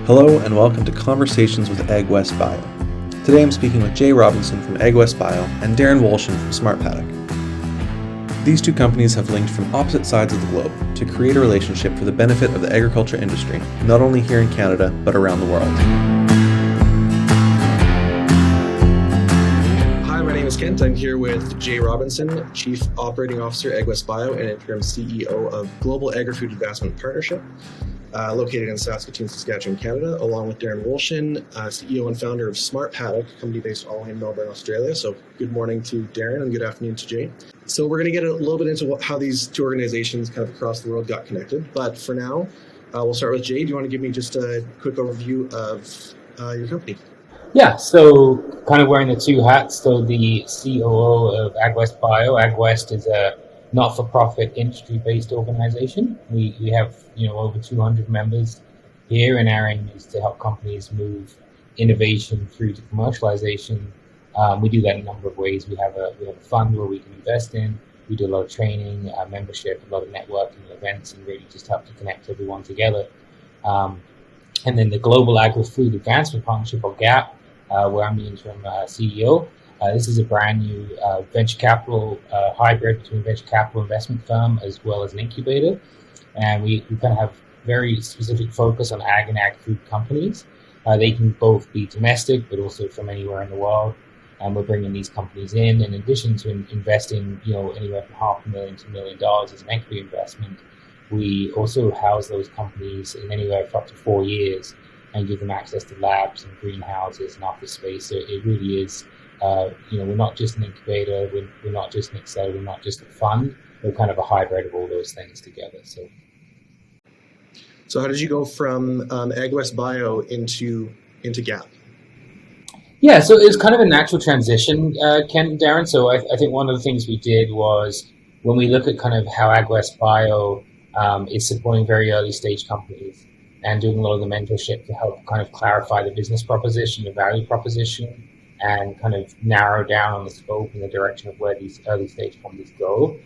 Hello and welcome to Conversations with AgWest Bio. Today I'm speaking with Jay Robinson from AgWest Bio and Darren Wolchyn from Smart Paddock. These two companies have linked from opposite sides of the globe to create a relationship for the benefit of the agriculture industry, not only here in Canada, but around the world. Hi, my name is Kent. I'm here with Jay Robinson, Chief Operating Officer, AgWest Bio, and Interim CEO of Global Agri-Food Advancement Partnership, located in Saskatoon, Saskatchewan, Canada, along with Darren Wolchyn, CEO and founder of Smart Paddock, a company based all in Melbourne, Australia. So good morning to Darren and good afternoon to Jay. So we're going to get a little bit into how these two organizations kind of across the world got connected. But for now, we'll start with Jay. Do you want to give me just a quick overview of your company? Yeah, so kind of wearing the two hats. So the COO of AgWest Bio. AgWest is a not-for-profit industry-based organization. We have over 200 members here, and our aim is to help companies move innovation through to commercialization. We do that in a number of ways. We have a fund where we can invest in. We do a lot of training, membership, a lot of networking events, and really just help to connect everyone together. And then the Global Agri-Food Advancement Partnership, or GAP, where I'm the interim CEO. This is a brand new venture capital hybrid between venture capital investment firm as well as an incubator. And we kind of have very specific focus on ag and ag-food companies. They can both be domestic, but also from anywhere in the world. And we're bringing these companies in addition to investing, anywhere from $500,000 to $1 million as an equity investment. We also house those companies in anywhere for up to 4 years and give them access to labs and greenhouses and office space. So it really is, we're not just an incubator, we're not just an accelerator, we're not just a fund. We're kind of a hybrid of all those things together. So how did you go from AgWest Bio into GAP? Yeah, so it was kind of a natural transition, Ken and Darren. So I think one of the things we did was when we look at kind of how AgWest Bio is supporting very early stage companies and doing a lot of the mentorship to help kind of clarify the business proposition, the value proposition, and kind of narrow down on the scope and the direction of where these early stage companies go.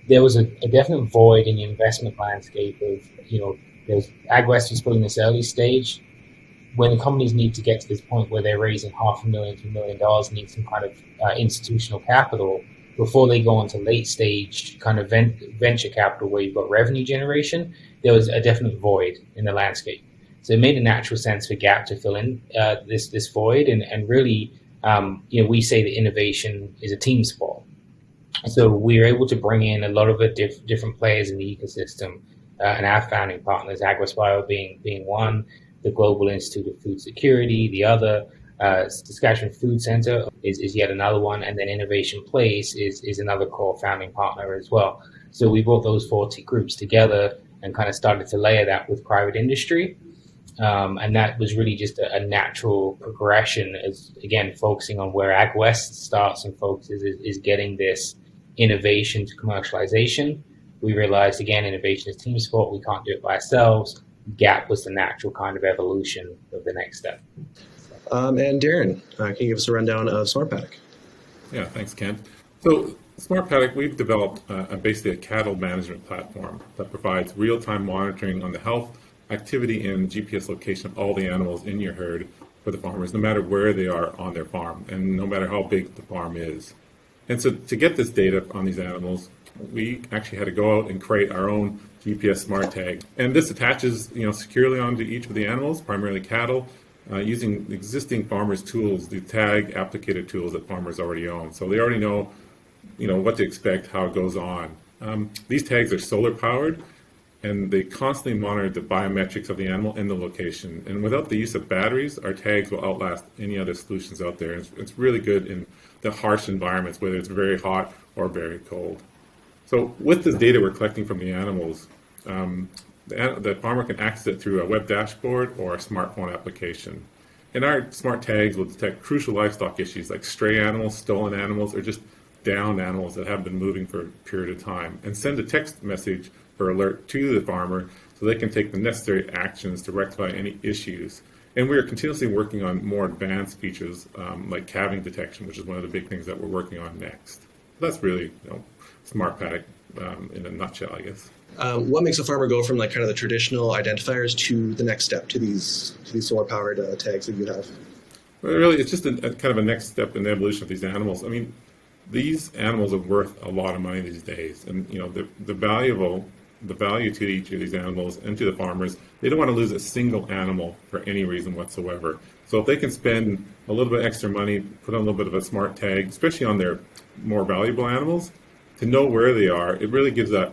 There was a definite void in the investment landscape of, AgWest was still in this early stage. When the companies need to get to this point where they're raising $500,000 to $1 million, need some kind of institutional capital before they go into late stage kind of venture capital where you've got revenue generation, there was a definite void in the landscape. So it made a natural sense for GAP to fill in this void. And really, we say that innovation is a team sport. So we were able to bring in a lot of the different players in the ecosystem and our founding partners, AgWest Bio being one, the Global Institute of Food Security, the other, Saskatchewan Food Centre is yet another one, and then Innovation Place is another core founding partner as well. So we brought those 40 groups together and kind of started to layer that with private industry. And that was really just a natural progression as, again, focusing on where AgWest starts and focuses is getting this innovation to commercialization. We realized, again, innovation is team sport. We can't do it by ourselves. GAP was the natural kind of evolution of the next step. And Darren, can you give us a rundown of Smart Paddock? Yeah, thanks, Kent. So Smart Paddock, we've developed basically a cattle management platform that provides real-time monitoring on the health, activity, and GPS location of all the animals in your herd for the farmers, no matter where they are on their farm and no matter how big the farm is. And so to get this data on these animals, we actually had to go out and create our own GPS smart tag. And this attaches securely onto each of the animals, primarily cattle, using existing farmers' tools, the tag applicator tools that farmers already own. So they already know what to expect, how it goes on. These tags are solar powered, and they constantly monitor the biometrics of the animal and the location. And without the use of batteries, our tags will outlast any other solutions out there. It's really good in the harsh environments, whether it's very hot or very cold. So with this data we're collecting from the animals, the farmer can access it through a web dashboard or a smartphone application. And our smart tags will detect crucial livestock issues like stray animals, stolen animals, or just downed animals that have been moving for a period of time, and send a text message or alert to the farmer so they can take the necessary actions to rectify any issues. And we are continuously working on more advanced features like calving detection, which is one of the big things that we're working on next. That's really Smart Paddock in a nutshell, I guess. What makes a farmer go from like kind of the traditional identifiers to the next step to these solar powered tags that you have? Well, really, it's just a kind of a next step in the evolution of these animals. I mean, these animals are worth a lot of money these days, and the value to each of these animals and to the farmers, they don't want to lose a single animal for any reason whatsoever. So if they can spend a little bit extra money, put on a little bit of a smart tag, especially on their more valuable animals, to know where they are, it really gives that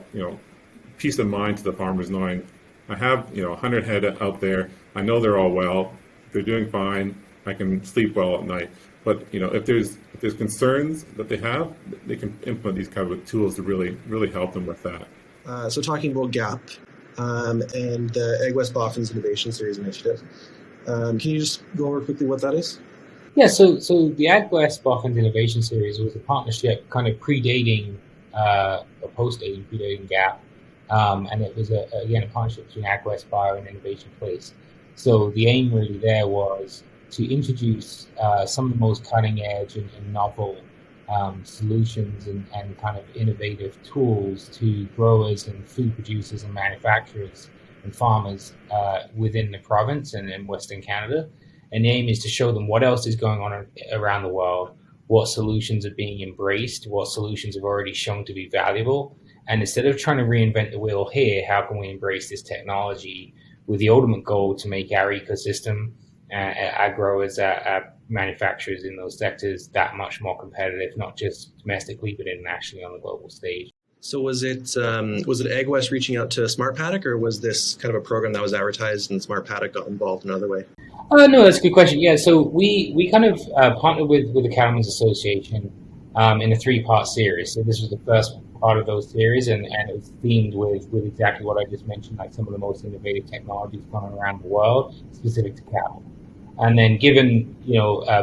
peace of mind to the farmers, knowing I have 100 head out there. I know they're all well. They're doing fine. I can sleep well at night. But if there's concerns that they have, they can implement these kind of tools to really help them with that. So talking about GAP and the Ag-West Boffins Innovation Series initiative, can you just go over quickly what that is? Yeah, so the Ag-West Boffins Innovation Series was a partnership kind of predating GAP, and it was again a partnership between Ag-West Bio and Innovation Place. So the aim really there was to introduce some of the most cutting edge and novel solutions and kind of innovative tools to growers and food producers and manufacturers and farmers within the province and in Western Canada. And the aim is to show them what else is going on around the world, what solutions are being embraced, what solutions have already shown to be valuable. And instead of trying to reinvent the wheel here, how can we embrace this technology with the ultimate goal to make our ecosystem, our growers, our manufacturers in those sectors that much more competitive, not just domestically, but internationally on the global stage. So was it Ag-West reaching out to Smart Paddock, or was this kind of a program that was advertised and Smart Paddock got involved another way? No, that's a good question. Yeah, so we kind of partnered with the Cattlemen's Association in a 3-part series. So this was the first part of those series, and it was themed with exactly what I just mentioned, like some of the most innovative technologies going on around the world, specific to cattle. And then given,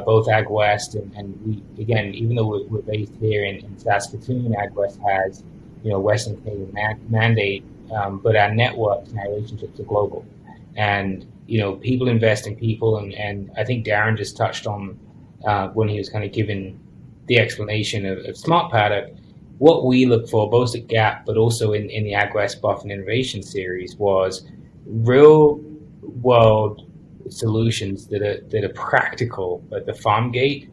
both Ag-West and we, again, even though we're based here in Saskatoon, Ag-West has, Western Canadian mandate, but our networks and our relationships are global. And, people invest in people. And I think Darren just touched on when he was kind of giving the explanation of Smart Paddock, what we look for, both at GAP, but also in the Ag-West Boffin Innovation Series, was real world solutions that are practical at the farm gate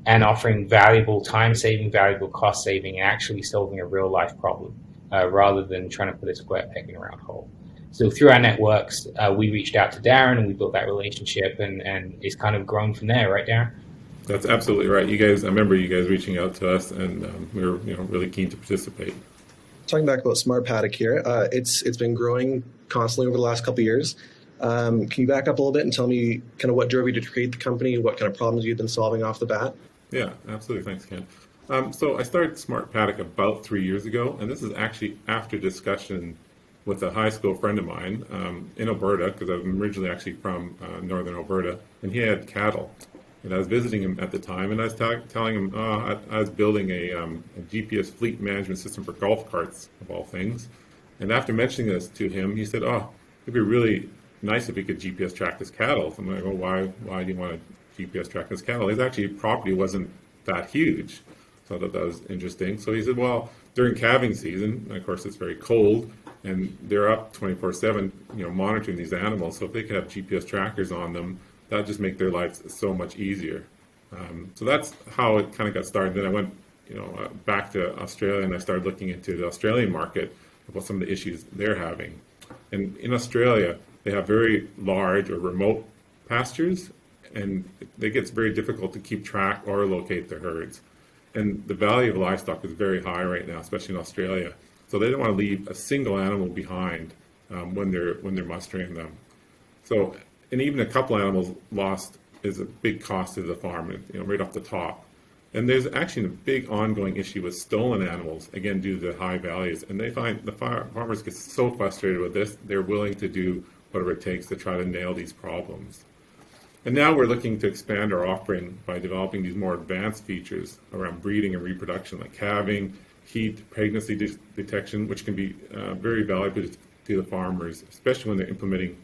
and offering valuable time saving, valuable cost saving, and actually solving a real life problem rather than trying to put a square peg in a round hole. So through our networks, we reached out to Darren and we built that relationship, and it's kind of grown from there, right, Darren? That's absolutely right. I remember you guys reaching out to us, and we were really keen to participate. Talking back about Smart Paddock here, it's been growing constantly over the last couple of years. Can you back up a little bit and tell me kind of what drove you to create the company, what kind of problems you've been solving off the bat? Yeah, absolutely. Thanks, Ken. So I started Smart Paddock about 3 years ago, and this is actually after discussion with a high school friend of mine in Alberta, because I'm originally actually from northern Alberta, and he had cattle. And I was visiting him at the time, and I was telling him I was building a GPS fleet management system for golf carts, of all things. And after mentioning this to him, he said, it'd be really nice if we could GPS track his cattle. So I'm like, why do you want to GPS track his cattle? His actually property wasn't that huge. So I thought that was interesting. So he said, well, during calving season, of course, it's very cold, and they're up 24/7, monitoring these animals. So if they could have GPS trackers on them, that'd just make their lives so much easier. So that's how it kind of got started. Then I went, back to Australia, and I started looking into the Australian market about some of the issues they're having. And in Australia, they have very large or remote pastures, and it gets very difficult to keep track or locate their herds. And the value of livestock is very high right now, especially in Australia. So they don't want to leave a single animal behind when they're mustering them. So, and even a couple animals lost is a big cost to the farm, right off the top. And there's actually a big ongoing issue with stolen animals, again, due to the high values. And they find the farmers get so frustrated with this, they're willing to do whatever it takes to try to nail these problems. And now we're looking to expand our offering by developing these more advanced features around breeding and reproduction, like calving, heat, pregnancy detection, which can be very valuable to the farmers, especially when they're implementing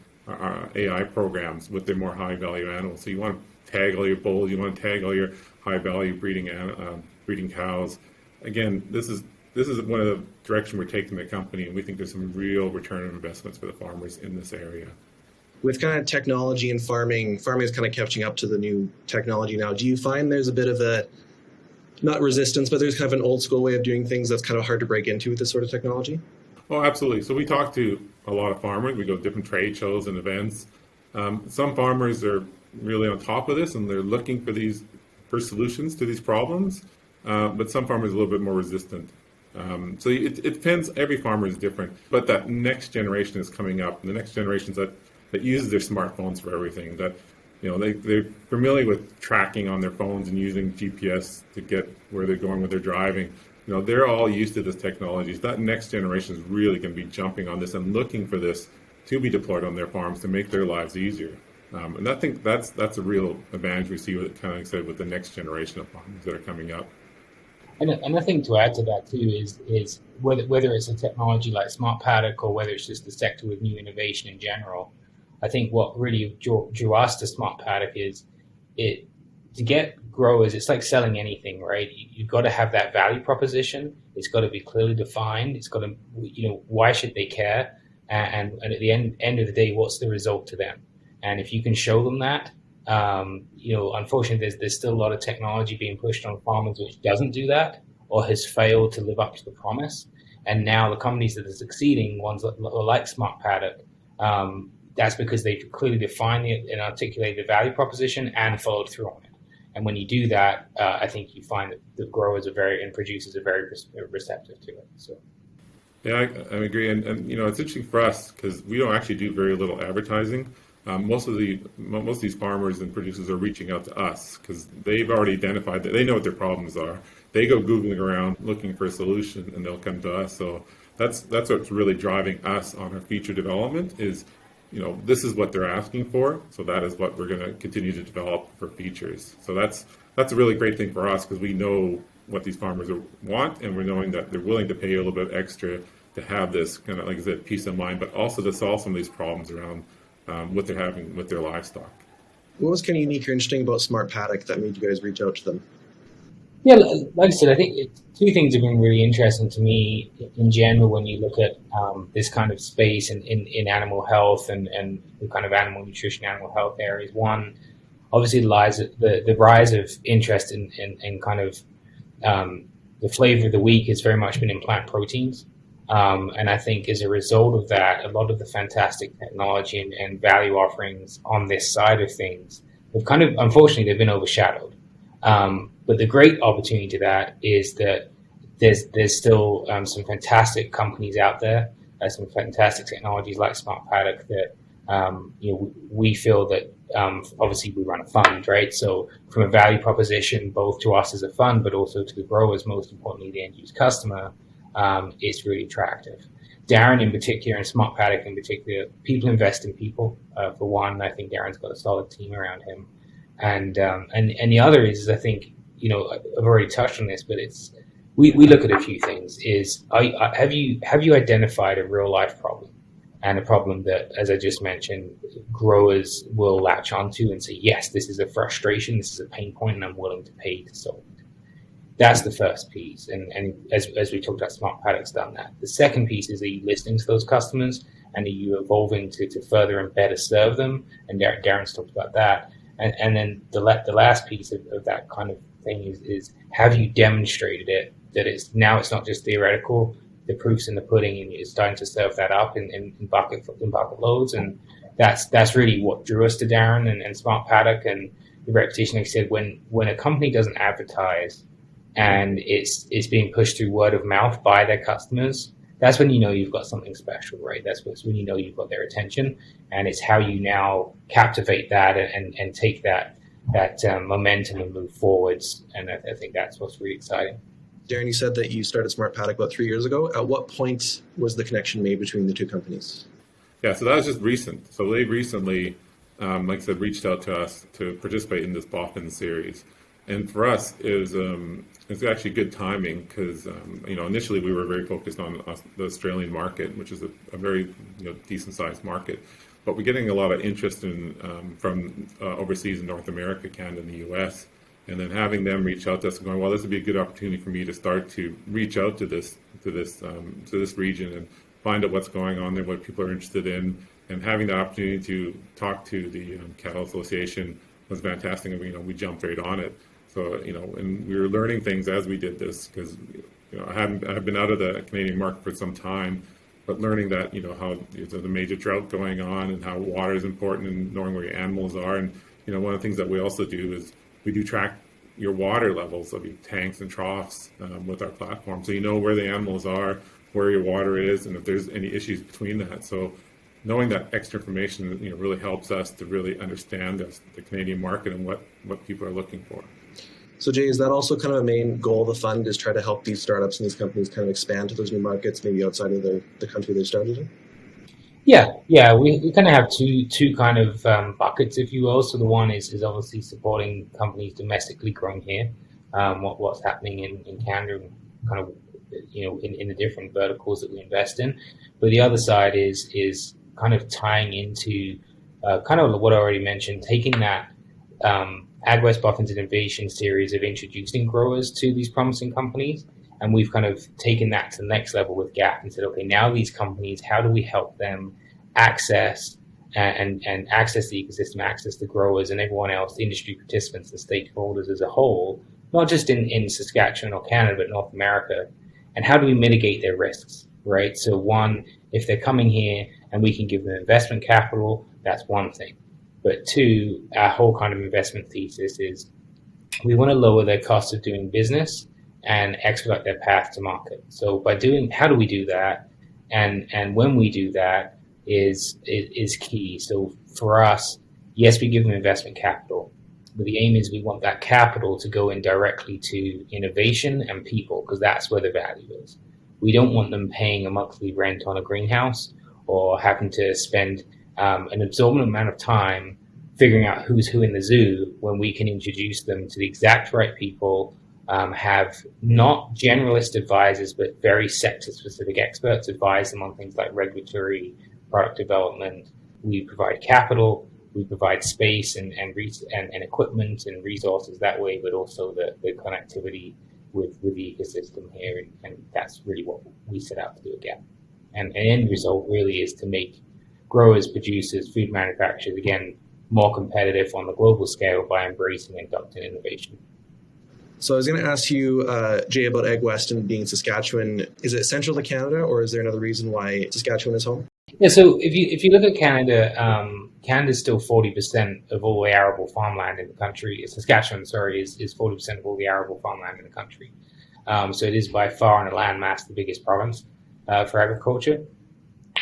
AI programs with their more high-value animals. So you want to tag all your bulls, you want to tag all your high-value breeding cows. Again, this is this is one of the direction we're taking the company, and we think there's some real return on investments for the farmers in this area. With kind of technology and farming is kind of catching up to the new technology now. Do you find there's a bit of a, not resistance, but there's kind of an old school way of doing things that's kind of hard to break into with this sort of technology? Oh, absolutely. So we talk to a lot of farmers. We go to different trade shows and events. Some farmers are really on top of this, and they're looking for solutions to these problems. But some farmers are a little bit more resistant. So it depends. Every farmer is different. But that next generation is coming up, and the next generations that uses their smartphones for everything. That they're familiar with tracking on their phones and using GPS to get where they're going when they're driving. They're all used to this technology. That next generation is really going to be jumping on this and looking for this to be deployed on their farms to make their lives easier. And I think that's a real advantage we see with, kind of like I said, with the next generation of farmers that are coming up. And I think to add to that too is whether it's a technology like Smart Paddock or whether it's just the sector with new innovation in general, I think what really drew us to Smart Paddock is to get growers. It's like selling anything, right? You've got to have that value proposition. It's got to be clearly defined. It's got to, why should they care? And at the end of the day, what's the result to them? And if you can show them that, unfortunately, there's still a lot of technology being pushed on farmers which doesn't do that or has failed to live up to the promise. And now the companies that are succeeding, ones like Smart Paddock, that's because they've clearly defined and articulated the value proposition and followed through on it. And when you do that, I think you find that the growers and producers are very receptive to it. So. Yeah, I agree. And it's interesting for us because we don't actually do very little advertising. Most of these farmers and producers are reaching out to us because they've already identified that they know what their problems are. They go Googling around looking for a solution, and they'll come to us. So that's what's really driving us on our feature development is, this is what they're asking for. So that is what we're going to continue to develop for features. So that's a really great thing for us because we know what these farmers want, and we're knowing that they're willing to pay a little bit extra to have this kind of, like I said, peace of mind, but also to solve some of these problems around what they're having with their livestock. What was kind of unique or interesting about Smart Paddock that made you guys reach out to them? Yeah, like I said, I think two things have been really interesting to me in general when you look at this kind of space in animal health and the kind of animal nutrition, animal health areas. One, obviously, lies the rise of interest in kind of the flavor of the week has very much been in plant proteins. And I think as a result of that, a lot of the fantastic technology and value offerings on this side of things have kind of, unfortunately, they've been overshadowed. But the great opportunity to that is that there's still some fantastic companies out there, some fantastic technologies like Smart Paddock that we feel that obviously we run a fund, right? So from a value proposition, both to us as a fund, but also to the growers, most importantly the end use customer, it's really attractive. Darren in particular and Smart Paddock in particular, people invest in people. For one, I think Darren's got a solid team around him. And the other is, I think, I've already touched on this, but we look at a few things. Have you identified a real life problem and a problem that, as I just mentioned, growers will latch onto and say, yes, this is a frustration, this is a pain point, and I'm willing to pay to solve it. That's the first piece. And as we talked about, Smart Paddock's done that. The second piece is, are you listening to those customers and are you evolving to further and better serve them? And Darren's talked about that. And then the last piece of that kind of thing is have you demonstrated it, that it's not just theoretical, the proof's in the pudding, and you're starting to serve that up in bucket loads. And that's really what drew us to Darren and Smart Paddock and the reputation. Like I said, when a company doesn't advertise and it's being pushed through word of mouth by their customers, that's when you've got something special, right? That's when you've got their attention, and it's how you now captivate that and take that momentum and move forwards. And I think that's what's really exciting. Darren, you said that you started Smart Paddock about 3 years ago. At what point was the connection made between the two companies? Yeah, so that was just recent. So they recently, like I said, reached out to us to participate in this Boffins series. And for us, it's actually good timing because, initially we were very focused on the Australian market, which is a very decent sized market. But we're getting a lot of interest from overseas in North America, Canada, and the US. And then having them reach out to us and going, well, this would be a good opportunity for me to start to reach out to this to this region and find out what's going on there, what people are interested in, and having the opportunity to talk to the Cattle Association was fantastic. And we jumped right on it. So and we were learning things as we did this, because I've been out of the Canadian market for some time, but learning that how there's a major drought going on and how water is important and knowing where your animals are. And one of the things that we also do is we do track your water levels of your tanks and troughs with our platform, so you know where the animals are, where your water is, and if there's any issues between that. So knowing that extra information really helps us to really understand the Canadian market and what people are looking for. So Jay, is that also kind of a main goal of the fund, is try to help these startups and these companies kind of expand to those new markets, maybe outside of the country they started in? Yeah. We kind of have two kind of buckets, if you will. So the one is obviously supporting companies domestically growing here, what's happening in Canada, kind of in the different verticals that we invest in. But the other side is kind of tying into kind of what I already mentioned, taking that Ag-West Boffins Innovation Series of introducing growers to these promising companies. And we've kind of taken that to the next level with GAP and said, okay, now these companies, how do we help them access and access the ecosystem, access the growers and everyone else, the industry participants, the stakeholders as a whole, not just in Saskatchewan or Canada, but North America. And how do we mitigate their risks, right? So one, if they're coming here and we can give them investment capital, that's one thing. But two, our whole kind of investment thesis is we want to lower their cost of doing business and expedite their path to market. So how do we do that? And when we do that is key. So for us, yes, we give them investment capital, but the aim is we want that capital to go in directly to innovation and people, because that's where the value is. We don't want them paying a monthly rent on a greenhouse or having to spend an absorbent amount of time figuring out who's who in the zoo, when we can introduce them to the exact right people, have not generalist advisors, but very sector-specific experts advise them on things like regulatory, product development. We provide capital, we provide space and equipment and resources that way, but also the connectivity with the ecosystem here, and that's really what we set out to do again. And an end result really is to make growers, producers, food manufacturers, again, more competitive on the global scale by embracing and adopting innovation. So I was going to ask you, Jay, about Ag-West and being Saskatchewan. Is it central to Canada, or is there another reason why Saskatchewan is home? Yeah, so if you look at Canada, Canada is still 40% of all the arable farmland in the country. Saskatchewan, is 40% of all the arable farmland in the country. So it is by far in a landmass the biggest province for agriculture.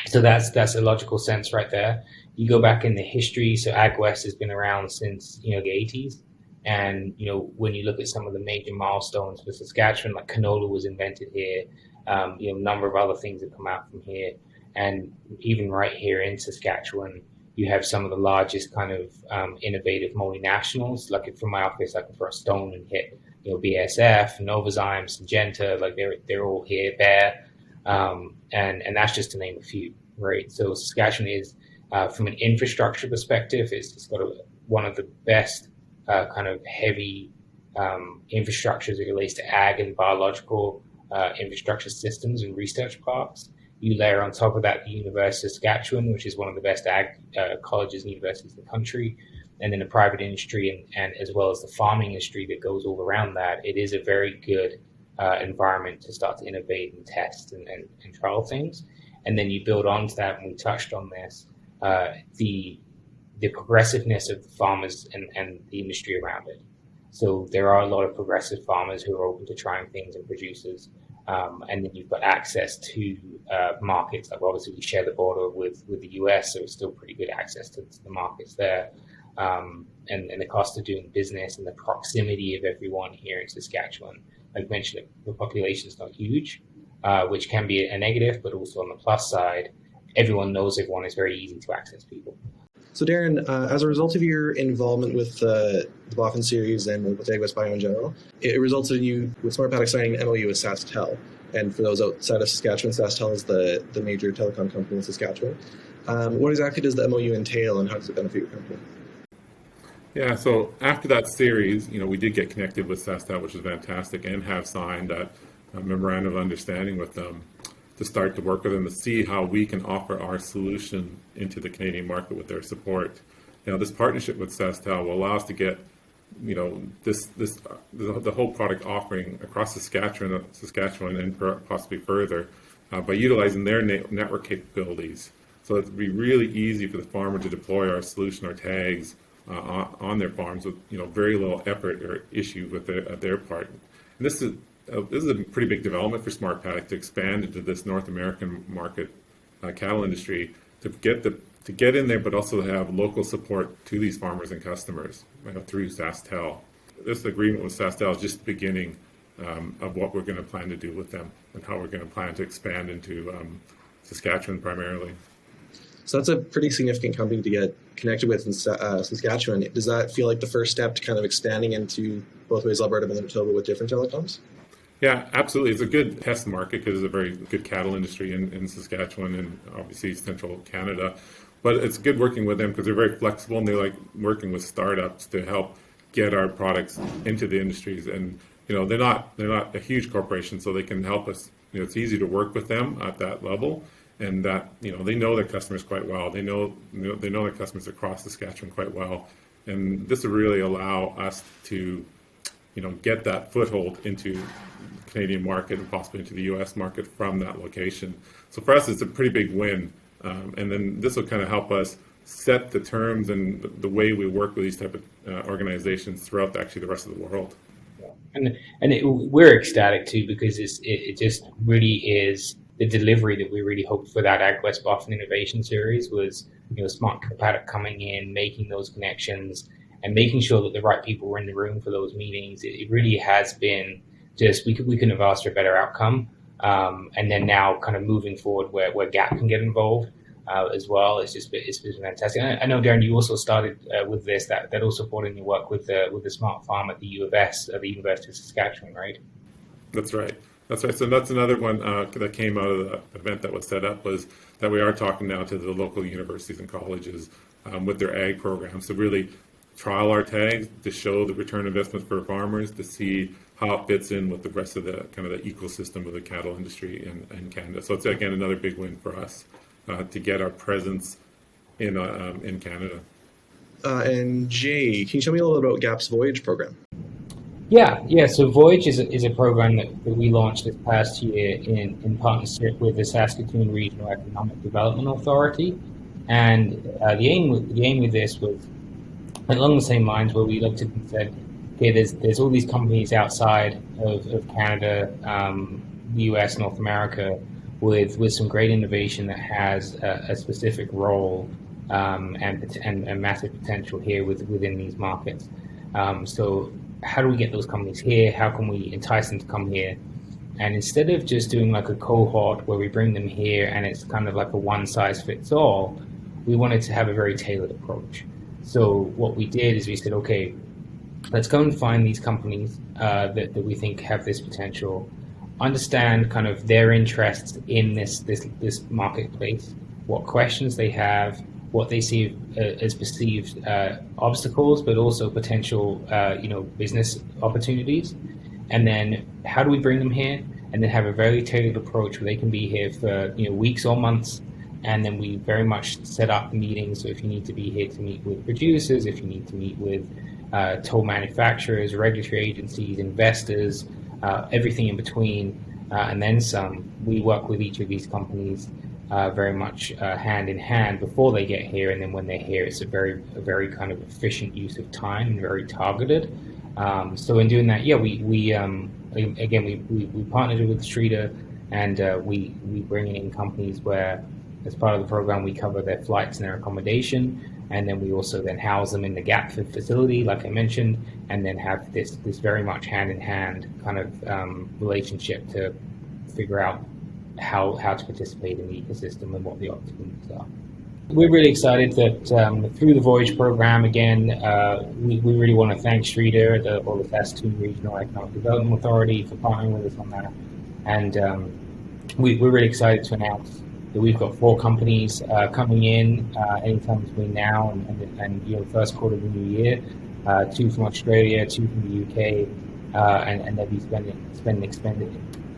So that's a logical sense right there. You go back in the history, so Ag-West has been around since the 80s. And when you look at some of the major milestones for Saskatchewan, like canola was invented here, a number of other things have come out from here. And even right here in Saskatchewan, you have some of the largest kind of innovative multinationals. Like from my office, I can throw a stone and hit BASF, Novozymes, Syngenta, like they're all here, Bayer, and that's just to name a few, right? So Saskatchewan is, from an infrastructure perspective, it's got one of the best kind of heavy infrastructures as it relates to ag and biological infrastructure systems and research parks. You layer on top of that the University of Saskatchewan, which is one of the best ag colleges and universities in the country, and then the private industry and as well as the farming industry that goes all around that. It is a very good environment to start to innovate and test and trial things. And then you build onto that, and we touched on this, the progressiveness of the farmers and the industry around it. So there are a lot of progressive farmers who are open to trying things and producers. And then you've got access to markets. Like obviously we share the border with the US, so it's still pretty good access to the markets there. And the cost of doing business and the proximity of everyone here in Saskatchewan. Like I mentioned, the population is not huge, which can be a negative, but also on the plus side, everyone knows everyone. It's very easy to access people. So Darren, as a result of your involvement with the Boffin series and with AgWest Bio in general, it resulted in you with Smart Paddock signing an MOU with SaskTel. And for those outside of Saskatchewan, SaskTel is the major telecom company in Saskatchewan. What exactly does the MOU entail, and how does it benefit your company? Yeah, so after that series, we did get connected with SaskTel, which is fantastic, and have signed that a memorandum of understanding with them to start to work with them to see how we can offer our solution into the Canadian market with their support. This partnership with SaskTel will allow us to get, the whole product offering across Saskatchewan and possibly further by utilizing their network capabilities. So it'd be really easy for the farmer to deploy our solution, our tags, on their farms with very little effort or issue with their part. And this is a pretty big development for Smart Paddock to expand into this North American market cattle industry to get in there, but also to have local support to these farmers and customers through SaskTel. This agreement with SaskTel is just the beginning of what we're going to plan to do with them and how we're going to plan to expand into Saskatchewan primarily. So that's a pretty significant company to get connected with in Saskatchewan. Does that feel like the first step to kind of expanding into both ways, Alberta and Manitoba, with different telecoms? Yeah, absolutely. It's a good test market because it's a very good cattle industry in Saskatchewan and obviously central Canada. But it's good working with them because they're very flexible and they like working with startups to help get our products into the industries. And they're not a huge corporation, so they can help us. It's easy to work with them at that level, and that they know their customers quite well. They know their customers across Saskatchewan quite well, and this will really allow us to get that foothold into the Canadian market and possibly into the U.S. market from that location. So for us, it's a pretty big win. And then this will kind of help us set the terms and the way we work with these type of organizations throughout the rest of the world. We're ecstatic too, because it just really is the delivery that we really hoped for that Ag-West Boffins Innovation Series was, Smart Paddock coming in, making those connections and making sure that the right people were in the room for those meetings. It really has been just, we couldn't have asked for a better outcome. And then now kind of moving forward where GAP can get involved as well. It's been fantastic. I know, Darren, you also started with this, that also supporting your work with the Smart Farm at the U of S, the University of Saskatchewan, right? That's right. So that's another one that came out of the event that was set up, was that we are talking now to the local universities and colleges with their ag programs to really trial our tags, to show the return investment for farmers, to see how it fits in with the rest of the kind of the ecosystem of the cattle industry in Canada. So it's again another big win for us to get our presence in Canada. And Jay, can you tell me a little bit about GAP's Voyage Program? Yeah. So Voyage is a program that we launched this past year in partnership with the Saskatoon Regional Economic Development Authority, and the aim with this was along the same lines, where we looked at and said, okay, there's all these companies outside of Canada, the US, North America, with some great innovation that has a specific role and massive potential here within these markets. So how do we get those companies here? How can we entice them to come here? And instead of just doing like a cohort where we bring them here and it's kind of like a one size fits all, we wanted to have a very tailored approach. So what we did is we said, okay, let's go and find these companies that we think have this potential, understand kind of their interests in this marketplace, what questions they have, what they see as perceived obstacles, but also potential business opportunities, and then how do we bring them here, and then have a very tailored approach where they can be here for weeks or months. And then we very much set up meetings. So if you need to be here to meet with producers, if you need to meet with toll manufacturers, regulatory agencies, investors, everything in between, and then some, we work with each of these companies very much hand in hand before they get here. And then when they're here, it's a very kind of efficient use of time and very targeted. So in doing that, we partnered with Streeter, and we bring in companies where, as part of the program, we cover their flights and their accommodation, and then we also then house them in the GAP facility, like I mentioned, and then have this very much hand-in-hand kind of relationship to figure out how to participate in the ecosystem and what the opportunities are. We're really excited that through the Voyage Program, again, we really want to thank Streeter, or the Saskatoon Regional Economic Development Authority, for partnering with us on that. And we're really excited to announce that we've got 4 companies coming in anytime between now and first quarter of the new year. 2 from Australia, 2 from the UK, and they'll be spending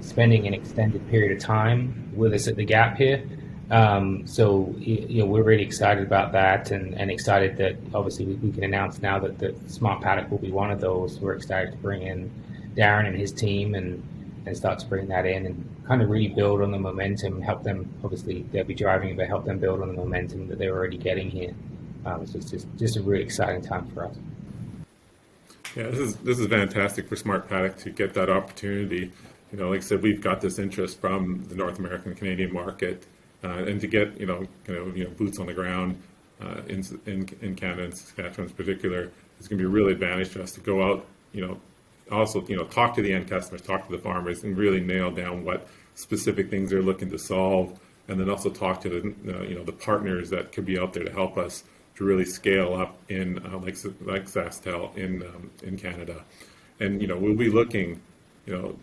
spending an extended period of time with us at the Gap here. So we're really excited about that, and excited that obviously we can announce now that the Smart Paddock will be one of those. We're excited to bring in Darren and his team and start to bring that in and kind of really build on the momentum, help them, obviously they'll be driving it, but help them build on the momentum that they're already getting here. So it's just a really exciting time for us. Yeah, this is fantastic for Smart Paddock to get that opportunity. Like I said, we've got this interest from the North American Canadian market, and to get boots on the ground in Canada and Saskatchewan in particular, it's going to be a real advantage to us to go out, also talk to the end customers, talk to the farmers, and really nail down what specific things they're looking to solve, and then also talk to the partners that could be out there to help us to really scale up in like SaskTel in Canada. And we'll be looking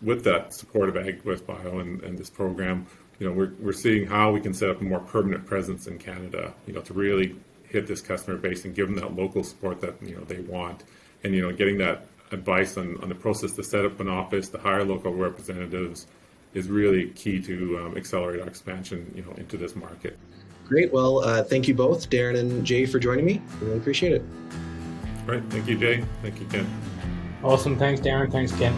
with that support of AgWest Bio and this program, we're seeing how we can set up a more permanent presence in Canada, to really hit this customer base and give them that local support that they want, and getting that advice on the process to set up an office, to hire local representatives, is really key to accelerate our expansion into this market. Great. Well, thank you both, Darren and Jay, for joining me. I really appreciate it. All right. Thank you, Jay. Thank you, Ken. Awesome. Thanks, Darren. Thanks, Ken.